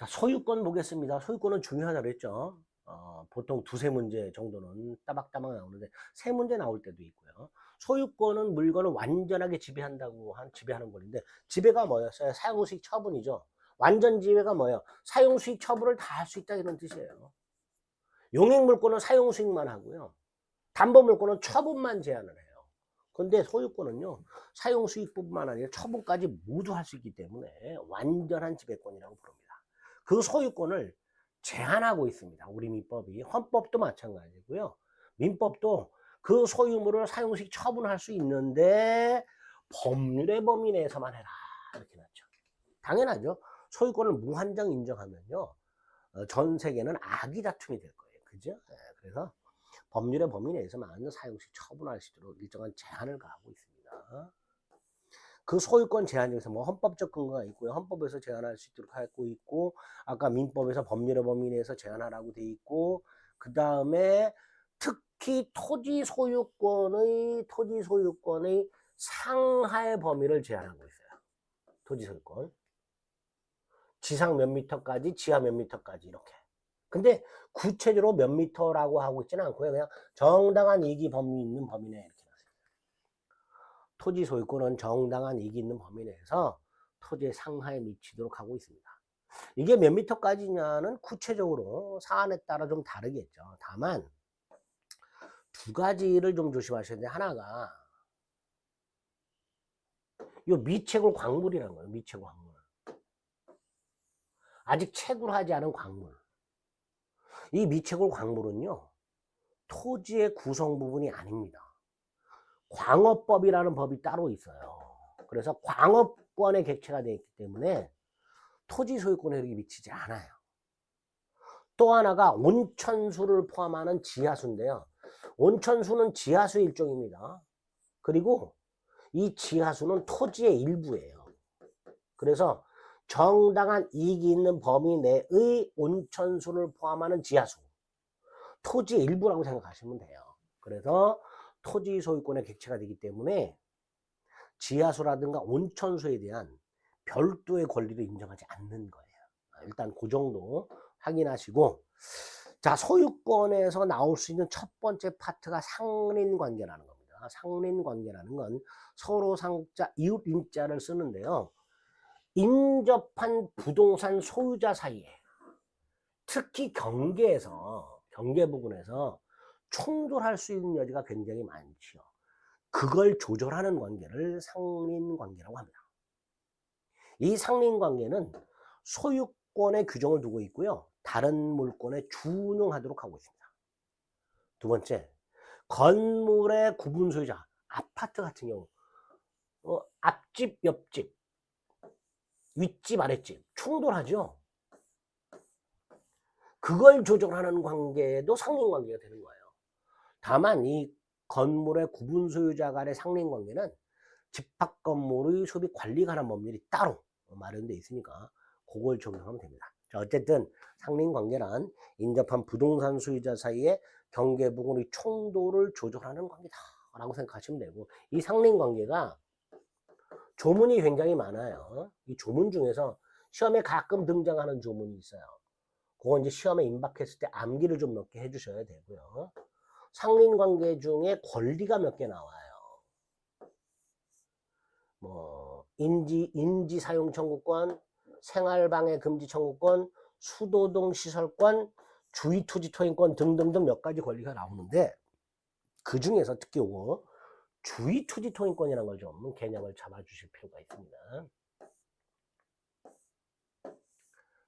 자, 소유권 보겠습니다. 소유권은 중요하다 그랬죠. 보통 두세 문제 정도는 따박따박 나오는데 세 문제 나올 때도 있고요. 소유권은 물건을 완전하게 지배하는 권리인데, 지배가 뭐였어요? 사용수익 처분이죠. 완전 지배가 뭐예요? 사용수익 처분을 다 할 수 있다 이런 뜻이에요. 용익물권은 사용수익만 하고요. 담보물권은 처분만 제한을 해요. 근데 소유권은요, 사용수익뿐만 아니라 처분까지 모두 할 수 있기 때문에 완전한 지배권이라고 부릅니다. 그 소유권을 제한하고 있습니다. 우리 민법이. 헌법도 마찬가지고요. 민법도 그 소유물을 사용수익 처분할 수 있는데 법률의 범위 내에서만 해라 이렇게 놨죠. 당연하죠. 소유권을 무한정 인정하면요, 전 세계는 악의 다툼이 될 거예요. 그죠? 그래서 법률의 범위 내에서만 사용수익 처분할 수 있도록 일정한 제한을 가하고 있습니다. 그 소유권 제한 중에서 뭐 헌법적 근거가 있고요. 헌법에서 제한할 수 있도록 하고 있고, 아까 민법에서 법률의 범위 내에서 제한하라고 돼 있고, 그 다음에 특히 토지 소유권의 상하의 범위를 제한하고 있어요. 토지 소유권. 지상 몇 미터까지, 지하 몇 미터까지 이렇게. 근데 구체적으로 몇 미터라고 하고 있지는 않고요. 그냥 정당한 이익이 범위 있는 범위 내에 이렇게 놨어요. 토지 소유권은 정당한 이익이 있는 범위 내에서 토지의 상하에 미치도록 하고 있습니다. 이게 몇 미터까지냐는 구체적으로 사안에 따라 좀 다르겠죠. 다만 두 가지를 좀 조심하셔야 돼요. 하나가 이 미채굴 광물이라는 거예요. 미채굴 광물. 아직 채굴하지 않은 광물. 이 미채굴 광물은요, 토지의 구성 부분이 아닙니다. 광업법이라는 법이 따로 있어요. 그래서 광업권의 객체가 되어 있기 때문에 토지 소유권 혜택이 미치지 않아요. 또 하나가 온천수를 포함하는 지하수인데요. 온천수는 지하수 일종입니다. 그리고 이 지하수는 토지의 일부예요. 그래서 정당한 이익이 있는 범위 내의 온천수를 포함하는 지하수, 토지의 일부라고 생각하시면 돼요. 그래서 토지 소유권의 객체가 되기 때문에 지하수라든가 온천수에 대한 별도의 권리를 인정하지 않는 거예요. 일단 그 정도 확인하시고, 자, 소유권에서 나올 수 있는 첫 번째 파트가 상린관계라는 겁니다. 상린관계라는 건 서로 상자, 이웃 인자를 쓰는데요. 인접한 부동산 소유자 사이에, 특히 경계 부분에서 충돌할 수 있는 여지가 굉장히 많지요. 그걸 조절하는 관계를 상린관계라고 합니다. 이 상린관계는 소유권의 규정을 두고 있고요. 다른 물권에 준용하도록 하고 있습니다. 두 번째, 건물의 구분 소유자, 아파트 같은 경우 앞집, 옆집, 윗집, 아랫집 충돌하죠. 그걸 조절하는 관계도 상린관계가 되는 거예요. 다만 이 건물의 구분 소유자 간의 상린관계는 집합 건물의 소비 관리 관한 법률이 따로 마련되어 있으니까 그걸 적용하면 됩니다. 자, 어쨌든 상린관계란 인접한 부동산 소유자 사이에 경계 부분의 충돌을 조절하는 관계다라고 생각하시면 되고, 이 상린관계가 조문이 굉장히 많아요. 이 조문 중에서 시험에 가끔 등장하는 조문이 있어요. 그건 이제 시험에 임박했을 때 암기를 좀 몇 개 해주셔야 되고요. 상린관계 중에 권리가 몇 개 나와요. 뭐 인지 사용 청구권, 생활방해 금지 청구권, 수도동 시설권, 주의 토지 토행권 등등등 몇 가지 권리가 나오는데, 그 중에서 특히 요거 주의 토지 토행권이라는 걸 좀 개념을 잡아주실 필요가 있습니다.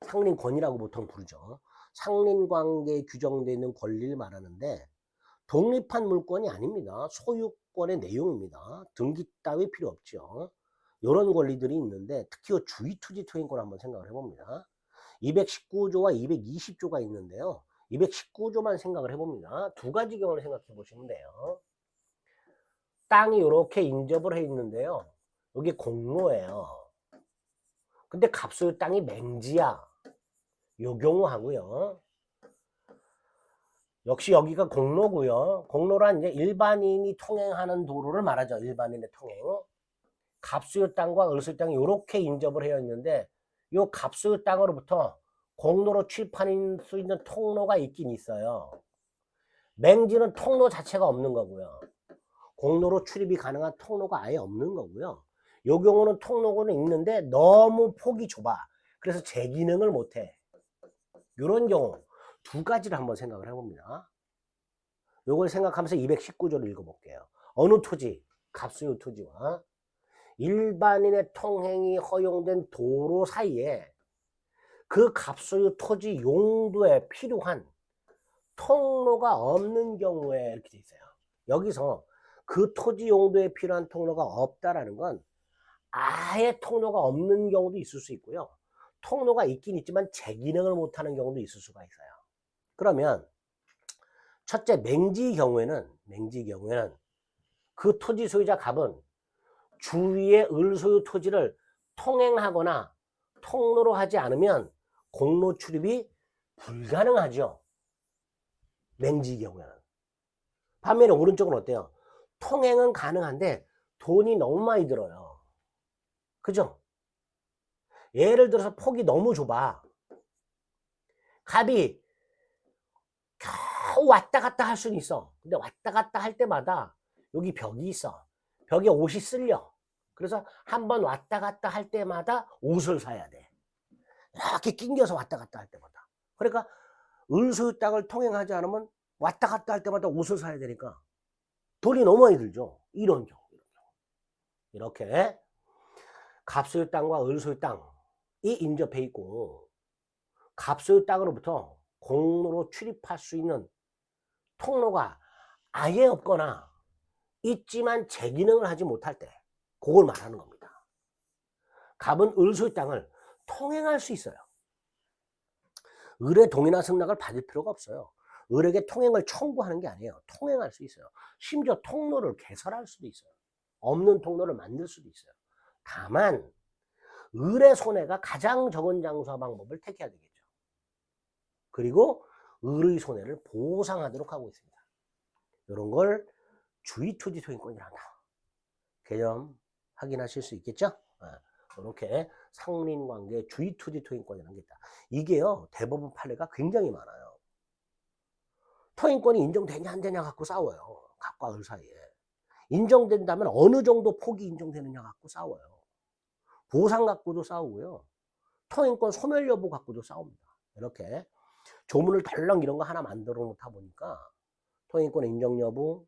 상린권이라고 보통 부르죠. 상린관계에 규정되어 있는 권리를 말하는데 독립한 물권이 아닙니다. 소유권의 내용입니다. 등기 따위 필요 없죠. 이런 권리들이 있는데, 특히 주의투지 투행권 한번 생각을 해봅니다. 219조와 220조가 있는데요. 219조만 생각을 해봅니다. 두 가지 경우를 생각해 보시면 돼요. 땅이 이렇게 인접을 해 있는데요. 여기 공로예요. 근데 갑소유 땅이 맹지야. 요 경우 하고요. 역시 여기가 공로고요. 공로란 이제 일반인이 통행하는 도로를 말하죠. 일반인의 통행. 갑수유 땅과 을수유 땅이 이렇게 인접을 되어 있는데, 이 갑수유 땅으로부터 공로로 출입할 수 있는 통로가 있긴 있어요. 맹지는 통로 자체가 없는 거고요. 공로로 출입이 가능한 통로가 아예 없는 거고요. 요 경우는 통로는 있는데 너무 폭이 좁아. 그래서 제 기능을 못해. 이런 경우 두 가지를 한번 생각을 해봅니다. 요걸 생각하면서 219조를 읽어볼게요. 어느 토지, 갑소유 토지와 일반인의 통행이 허용된 도로 사이에 그 갑소유 토지 용도에 필요한 통로가 없는 경우에 이렇게 돼 있어요. 여기서 그 토지 용도에 필요한 통로가 없다라는 건 아예 통로가 없는 경우도 있을 수 있고요. 통로가 있긴 있지만 제 기능을 못하는 경우도 있을 수가 있어요. 그러면 첫째 맹지 경우에는 그 토지 소유자 갑은 주위의 을소유 토지를 통행하거나 통로로 하지 않으면 공로 출입이 불가능하죠. 맹지 경우에는. 반면에 오른쪽은 어때요? 통행은 가능한데 돈이 너무 많이 들어요. 그죠? 예를 들어서 폭이 너무 좁아. 갑이 겨우 왔다 갔다 할 수는 있어. 근데 왔다 갔다 할 때마다 여기 벽이 있어. 벽에 옷이 쓸려. 그래서 한번 왔다 갔다 할 때마다 옷을 사야 돼. 이렇게 낑겨서 왔다 갔다 할 때마다. 그러니까 을소유 땅을 통행하지 않으면 왔다 갔다 할 때마다 옷을 사야 되니까 돈이 너무 많이 들죠. 이런 경우. 이렇게 갑소유 땅과 을소유 땅이 인접해 있고 갑소유 땅으로부터 공로로 출입할 수 있는 통로가 아예 없거나 있지만 제 기능을 하지 못할 때 그걸 말하는 겁니다. 갑은 을소유 땅을 통행할 수 있어요. 을의 동의나 승낙을 받을 필요가 없어요. 을에게 통행을 청구하는 게 아니에요. 통행할 수 있어요. 심지어 통로를 개설할 수도 있어요. 없는 통로를 만들 수도 있어요. 다만 을의 손해가 가장 적은 장수와 방법을 택해야 되겠죠. 그리고 을의 손해를 보상하도록 하고 있습니다. 이런 걸 주의토지 소유권이란다. 개념 확인하실 수 있겠죠? 이렇게 상린관계 주의토지 토인권이라는 게 있다. 이게요 대법원 판례가 굉장히 많아요. 토인권이 인정되냐 안 되냐 갖고 싸워요. 갑과 을 사이에. 인정된다면 어느 정도 폭이 인정되느냐 갖고 싸워요. 보상 갖고도 싸우고요. 토인권 소멸 여부 갖고도 싸웁니다. 이렇게 조문을 덜렁 이런 거 하나 만들어 놓다 보니까 토인권 인정 여부,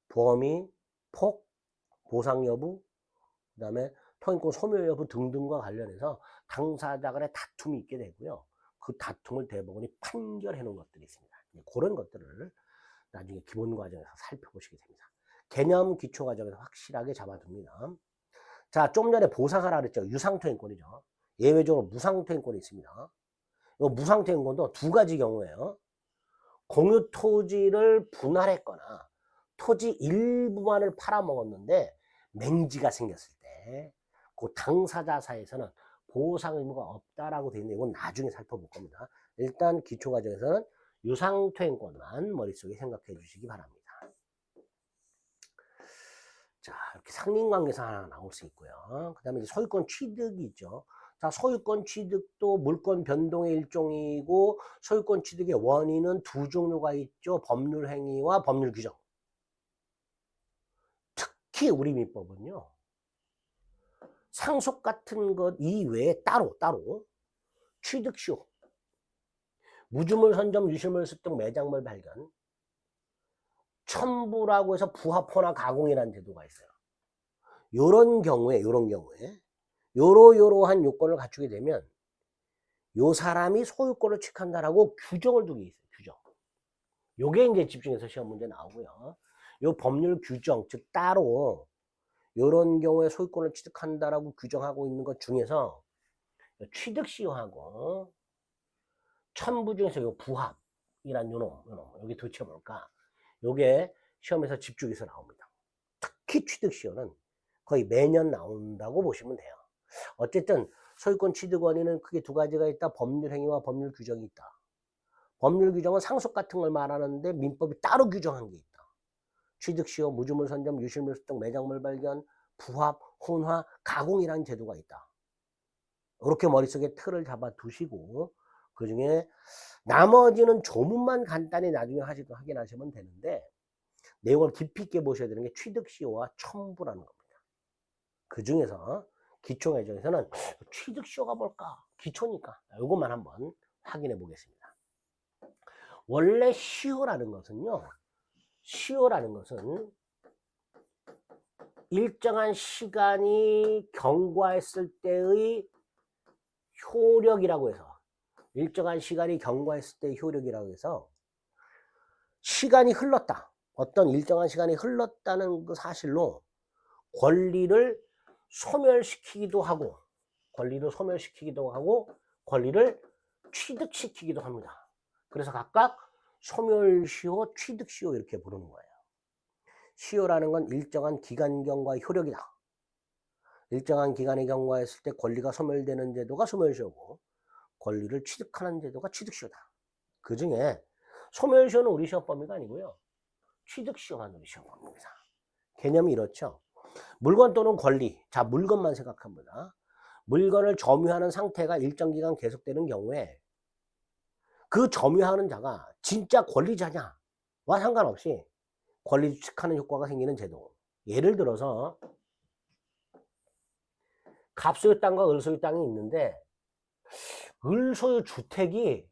범위, 폭, 보상 여부, 그 다음에 토인권 소멸 여부 등등과 관련해서 당사자 간의 다툼이 있게 되고요. 그 다툼을 대법원이 판결해 놓은 것들이 있습니다. 그런 것들을 나중에 기본 과정에서 살펴보시게 됩니다. 개념 기초 과정에서 확실하게 잡아둡니다. 자, 좀 전에 보상하라 그랬죠. 유상토인권이죠. 예외적으로 무상토인권이 있습니다. 이 무상토인권도 두 가지 경우예요. 공유 토지를 분할했거나 토지 일부만을 팔아먹었는데 맹지가 생겼을 때 그 당사자 사이에서는 보상 의무가 없다라고 되어 있는데 이건 나중에 살펴볼 겁니다. 일단 기초 과정에서는 유상토인권만 머릿속에 생각해 주시기 바랍니다. 자, 이렇게 상린관계상 하나 나올 수 있고요. 그 다음에 이제 소유권 취득이 있죠. 자, 소유권 취득도 물권 변동의 일종이고 소유권 취득의 원인은 두 종류가 있죠. 법률 행위와 법률 규정. 특히 우리 민법은요. 상속 같은 것 이외에 따로 취득시효, 무주물 선점 유실물 습득 매장물 발견, 첨부라고 해서 부합호나 가공이라는 제도가 있어요. 요런 경우에 요러한 요건을 갖추게 되면 요 사람이 소유권을 취득한다라고 규정을 두게 있어요. 규정. 요게 이제 집중해서 시험 문제 나오고요. 요 법률 규정, 즉 따로 요런 경우에 소유권을 취득한다라고 규정하고 있는 것 중에서 취득시효하고 첨부 중에서 요 부합이란 요놈 여기 도대체 뭘까? 요게 시험에서 집중해서 나옵니다. 특히 취득시효는 거의 매년 나온다고 보시면 돼요. 어쨌든 소유권 취득 원인은 크게 두 가지가 있다. 법률 행위와 법률 규정이 있다. 법률 규정은 상속 같은 걸 말하는데 민법이 따로 규정한 게 있다. 취득시효, 무주물 선점, 유실물 습득, 매장물 발견, 부합, 혼화, 가공이라는 제도가 있다. 이렇게 머릿속에 틀을 잡아 두시고 그 중에 나머지는 조문만 간단히 나중에 확인하시면 되는데 내용을 깊이 있게 보셔야 되는 게 취득시효와 첨부라는 겁니다. 그 중에서 기초회전에서는 취득시효가 뭘까? 기초니까 이것만 한번 확인해 보겠습니다. 원래 시효라는 것은요. 시효라는 것은 일정한 시간이 경과했을 때의 효력이라고 해서 일정한 시간이 경과했을 때의 효력이라고 해서 시간이 흘렀다. 어떤 일정한 시간이 흘렀다는 그 사실로 권리를 소멸시키기도 하고 권리를 취득시키기도 합니다. 그래서 각각 소멸시효, 취득시효 이렇게 부르는 거예요. 시효라는 건 일정한 기간 경과의 효력이다. 일정한 기간의 경과했을 때 권리가 소멸되는 제도가 소멸시효고 권리를 취득하는 제도가 취득시효다. 그 중에 소멸시효는 우리 시험 범위가 아니고요. 취득시효만 우리 시험 범위입니다. 개념이 이렇죠. 물건 또는 권리. 자, 물건만 생각합니다. 물건을 점유하는 상태가 일정 기간 계속되는 경우에 그 점유하는 자가 진짜 권리자냐와 상관없이 권리 취득하는 효과가 생기는 제도. 예를 들어서 갑소유 땅과 을소유 땅이 있는데 을소유 주택이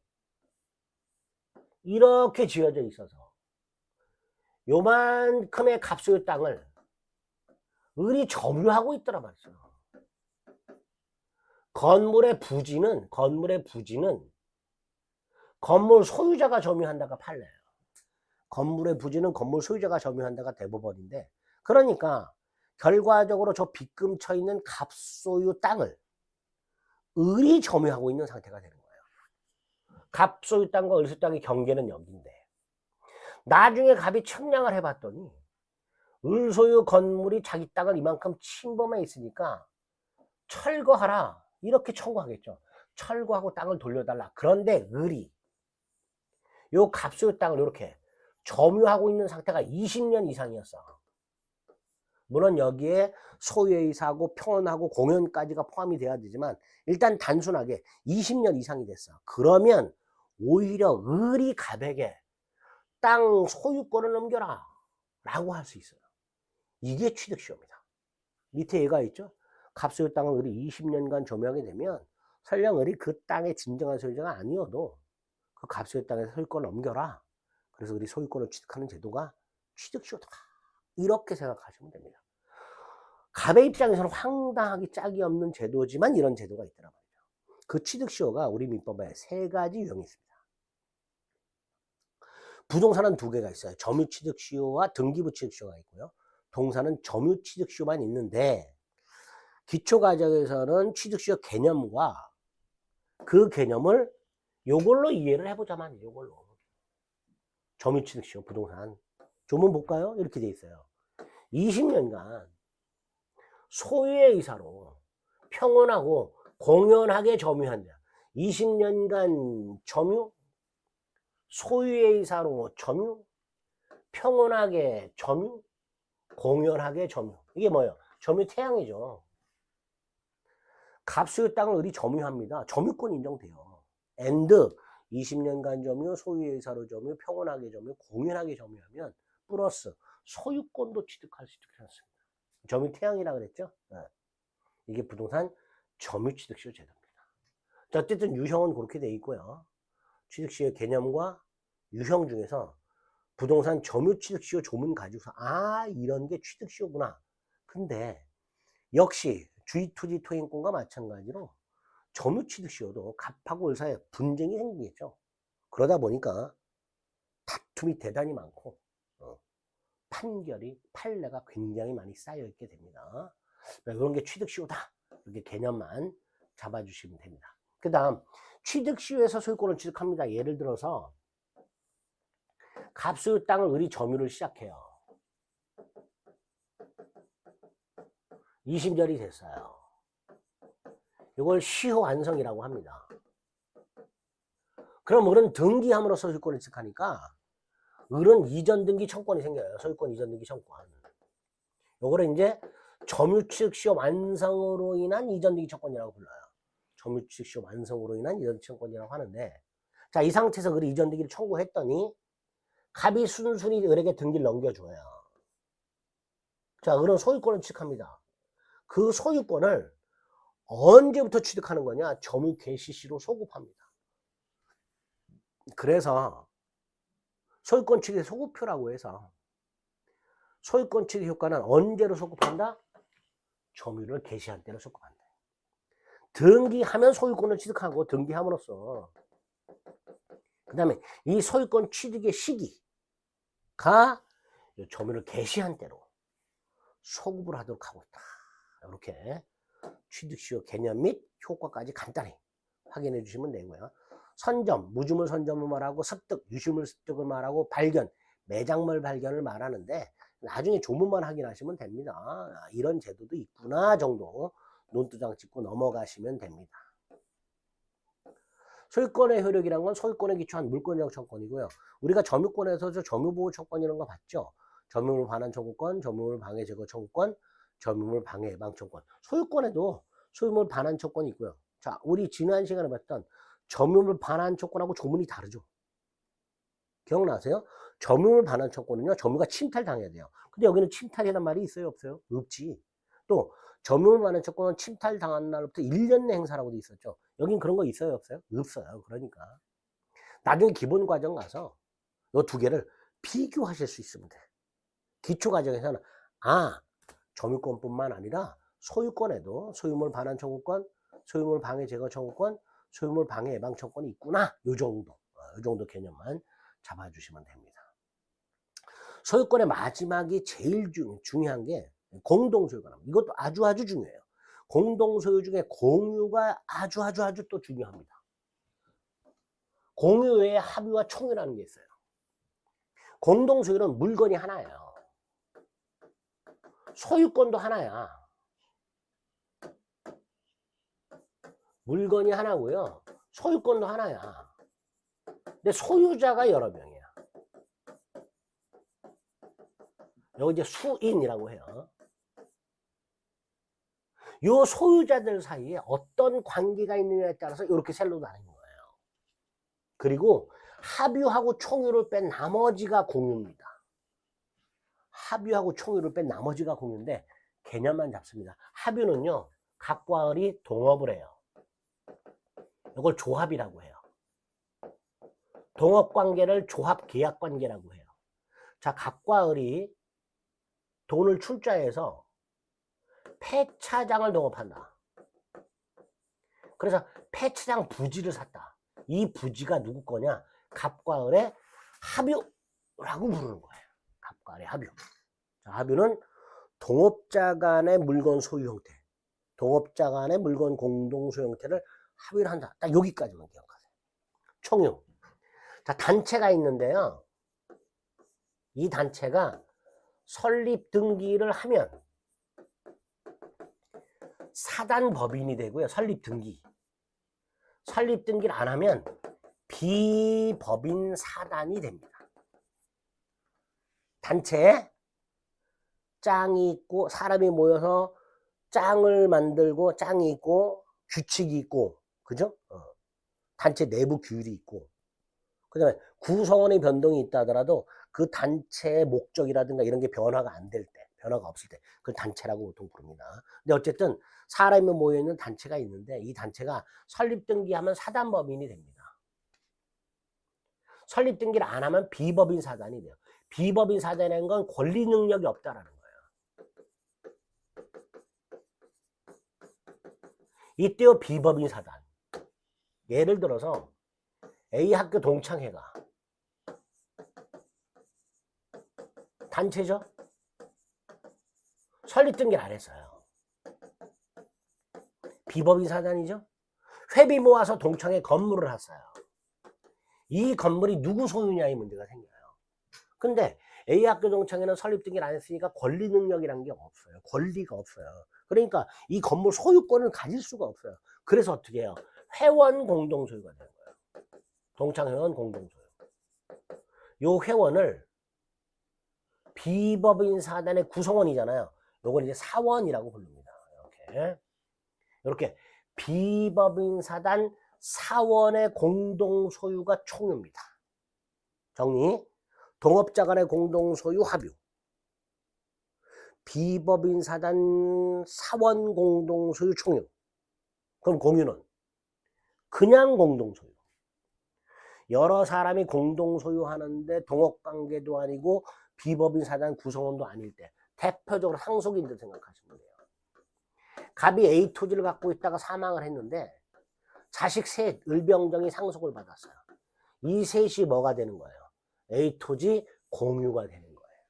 이렇게 지어져 있어서 요만큼의 갑소유 땅을 을이 점유하고 있더라 말이죠. 건물의 부지는 건물 소유자가 점유한다가 판례예요. 건물의 부지는 건물 소유자가 점유한다가 대법원인데, 그러니까 결과적으로 저 빗금 쳐 있는 갑소유 땅을 을이 점유하고 있는 상태가 되는 거예요. 갑소유 땅과 을소유 땅의 경계는 여기인데 나중에 갑이 측량을 해봤더니 을소유 건물이 자기 땅을 이만큼 침범해 있으니까 철거하라 이렇게 청구하겠죠. 철거하고 땅을 돌려달라. 그런데 을이 요 갑소유 땅을 이렇게 점유하고 있는 상태가 20년 이상이었어. 물론 여기에 소유의 사고, 평온하고 공연까지가 포함이 돼야 되지만 일단 단순하게 20년 이상이 됐어. 그러면 오히려 을이 갑에게 땅 소유권을 넘겨라 라고 할 수 있어요. 이게 취득시효입니다. 밑에 얘가 있죠. 갑소유 땅을 을이 20년간 점유하게 되면 설령 을이 그 땅의 진정한 소유자가 아니어도 그 갑소유 땅에서 소유권을 넘겨라. 그래서 을이 소유권을 취득하는 제도가 취득시효다. 이렇게 생각하시면 됩니다. 갑의 입장에서는 황당하게 짝이 없는 제도지만 이런 제도가 있더란 말이죠. 그 취득시효가 우리 민법에 3가지 유형이 있습니다. 부동산은 2개가 있어요. 점유취득시효와 등기부취득시효가 있고요. 동산은 점유취득시효만 있는데 기초과정에서는 취득시효 개념과 그 개념을 요걸로 이해를 해보자만 요걸로. 점유취득시효 부동산. 조문 볼까요? 이렇게 돼 있어요. 20년간 소유의 의사로 평온하고 공연하게 점유한 자. 20년간 점유, 소유의 의사로 점유, 평온하게 점유, 공연하게 점유. 이게 뭐예요? 점유 태양이죠. 갑소유 땅을 을이 점유합니다. 점유권 인정돼요. and 20년간 점유, 소유의 의사로 점유, 평온하게 점유, 공연하게 점유하면 플러스 소유권도 취득할 수 있게 했습니다. 점유 태양이라 그랬죠? 네. 이게 부동산 점유 취득시효 제도입니다. 자, 어쨌든 유형은 그렇게 돼 있고요. 취득시효 개념과 유형 중에서 부동산 점유 취득시효 조문 가지고서 이런 게 취득시효구나. 근데 역시 주의투지 토행권과 마찬가지로 점유 취득시효도 갑하고 을 사이에 분쟁이 생기겠죠. 그러다 보니까 다툼이 대단히 많고 판례가 굉장히 많이 쌓여 있게 됩니다. 이런 게 취득시효다. 이렇게 개념만 잡아주시면 됩니다. 그 다음 취득시효에서 소유권을 취득합니다. 예를 들어서 갑소유 땅을 을이 점유를 시작해요. 20년이 됐어요. 이걸 시효 완성이라고 합니다. 그럼 을은 등기함으로써 소유권을 취득하니까 을은 이전 등기 청권이 생겨요. 소유권 이전 등기 청권. 요거를 이제 점유 취득시효 완성으로 인한 이전 등기 청권이라고 불러요. 점유취득시효 완성으로 인한 이전 청구권이라고 하는데, 자, 이 상태에서 그 이전 등기를 청구했더니 갑이 순순히 을에게 등기를 넘겨줘요. 자, 을은 소유권을 취득합니다. 그 소유권을 언제부터 취득하는 거냐? 점유 개시 시로 소급합니다. 그래서 소유권 취득의 소급표라고 해서 소유권 취득 효과는 언제로 소급한다? 점유를 개시한 때로 소급한다. 등기하면 소유권을 취득하고 등기함으로써 그 다음에 이 소유권 취득의 시기가 점유를 개시한 때로 소급을 하도록 하고 있다. 이렇게 취득시효 개념 및 효과까지 간단히 확인해 주시면 되고요. 선점, 무주물 선점을 말하고 습득, 유실물 습득을 말하고 발견, 매장물 발견을 말하는데 나중에 조문만 확인하시면 됩니다. 이런 제도도 있구나 정도 논두장 찍고 넘어가시면 됩니다. 소유권의 효력이란 건 소유권에 기초한 물권적 청권이고요. 우리가 점유권에서 점유보호 청권 이런 거 봤죠. 점유물 반환 청구권, 점유물 방해 제거 청구권, 점유물 방해 예방 청구권. 소유권에도 소유물 반환 청구권이 있고요. 자, 우리 지난 시간에 봤던 점유물 반환 청구권하고 조문이 다르죠. 기억나세요? 점유물 반환 청구권은요, 점유가 침탈당해야 돼요. 근데 여기는 침탈이라는 말이 있어요, 없어요? 없지. 또 점유물 반환 청구권은 침탈당한 날부터 1년 내 행사라고 돼 있었죠. 여긴 그런 거 있어요, 없어요? 없어요. 그러니까 나중에 기본 과정 가서 이 두 개를 비교하실 수 있으면 돼. 기초 과정에서는 점유권뿐만 아니라 소유권에도 소유물 반환 청구권, 소유물 방해 제거 청구권, 소유물 방해 예방 청구권이 있구나. 요 정도 개념만 잡아주시면 됩니다. 소유권의 마지막이 제일 중요한 게 공동소유권입니다. 이것도 아주 중요해요. 공동소유 중에 공유가 아주 또 중요합니다. 공유 외에 합유와 총유라는 게 있어요. 공동소유는 물건이 하나예요. 소유권도 하나야. 물건이 하나고요. 소유권도 하나야. 근데 소유자가 여러 명이야. 여기 이제 수인이라고 해요. 요 소유자들 사이에 어떤 관계가 있느냐에 따라서 이렇게 셀로 나뉘는 거예요. 그리고 합유하고 총유를 뺀 나머지가 공유입니다. 합유하고 총유를 뺀 나머지가 공유인데 개념만 잡습니다. 합유는요, 갑과 을이 동업을 해요. 이걸 조합이라고 해요. 동업관계를 조합계약관계라고 해요. 자, 갑과 을이 돈을 출자해서 폐차장을 동업한다. 그래서 폐차장 부지를 샀다. 이 부지가 누구 거냐? 갑과 을의 합유라고 부르는 거예요. 갑과 을의 합유. 자, 합유는 동업자 간의 물건 소유 형태, 동업자 간의 물건 공동 소유 형태를 합의를 한다. 딱 여기까지만 기억하세요. 총유. 자, 단체가 있는데요. 이 단체가 설립 등기를 하면 사단 법인이 되고요. 설립 등기를 안 하면 비법인 사단이 됩니다. 단체에 짱이 있고 사람이 모여서 짱을 만들고 짱이 있고 규칙이 있고, 그죠? 단체 내부 규율이 있고, 그 다음에 구성원의 변동이 있다 하더라도 그 단체의 목적이라든가 이런 게 변화가 안 될 때, 변화가 없을 때 그걸 단체라고 보통 부릅니다. 근데 어쨌든 사람이 모여있는 단체가 있는데 이 단체가 설립등기하면 사단법인이 됩니다. 설립등기를 안 하면 비법인 사단이 돼요. 비법인 사단이라는 건 권리 능력이 없다라는 거예요. 이때요, 비법인 사단. 예를 들어서 A학교 동창회가 단체죠? 설립등기를 안 했어요. 비법인 사단이죠? 회비 모아서 동창회 건물을 샀어요. 이 건물이 누구 소유냐의 문제가 생겨요. 근데 A학교 동창회는 설립등기를 안 했으니까 권리 능력이란 게 없어요. 권리가 없어요. 그러니까 이 건물 소유권을 가질 수가 없어요. 그래서 어떻게 해요? 회원 공동소유가 되는 거예요. 동창회원 공동소유. 요 회원을 비법인 사단의 구성원이잖아요. 요걸 이제 사원이라고 부릅니다. 이렇게 비법인 사단 사원의 공동 소유가 총유입니다. 정리. 동업자 간의 공동 소유 합유. 비법인 사단 사원 공동 소유 총유. 그럼 공유는 그냥 공동 소유. 여러 사람이 공동 소유하는데 동업 관계도 아니고 비법인 사단 구성원도 아닐 때 대표적으로 상속인들 생각하시면 돼요. 갑이 A 토지를 갖고 있다가 사망을 했는데 자식 셋 을병정이 상속을 받았어요. 이 셋이 뭐가 되는 거예요? A 토지 공유가 되는 거예요.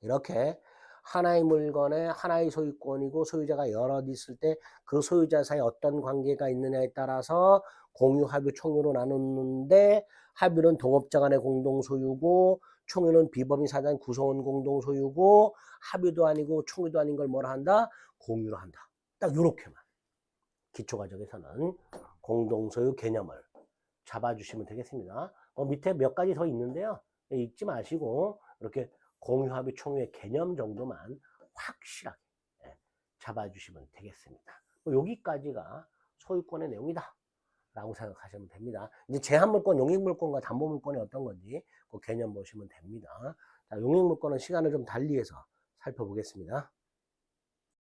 이렇게 하나의 물건에 하나의 소유권이고 소유자가 여럿 있을 때 그 소유자 사이에 어떤 관계가 있느냐에 따라서 공유, 합유, 총유로 나누는데 합유는 동업자 간의 공동 소유고 총유는 비법인 사단 구성원 공동 소유고 합유도 아니고 총유도 아닌 걸 뭐라 한다? 공유로 한다. 딱 요렇게만 기초과정에서는 공동 소유 개념을 잡아주시면 되겠습니다. 밑에 몇 가지 더 있는데요. 읽지 마시고 이렇게 공유, 합유, 총유의 개념 정도만 확실하게 잡아주시면 되겠습니다. 여기까지가 소유권의 내용이다 라고 생각하시면 됩니다. 이제 제한물권, 용익물권과 담보물권이 어떤 건지 그 개념 보시면 됩니다. 자, 용익물권은 시간을 좀 달리해서 살펴보겠습니다.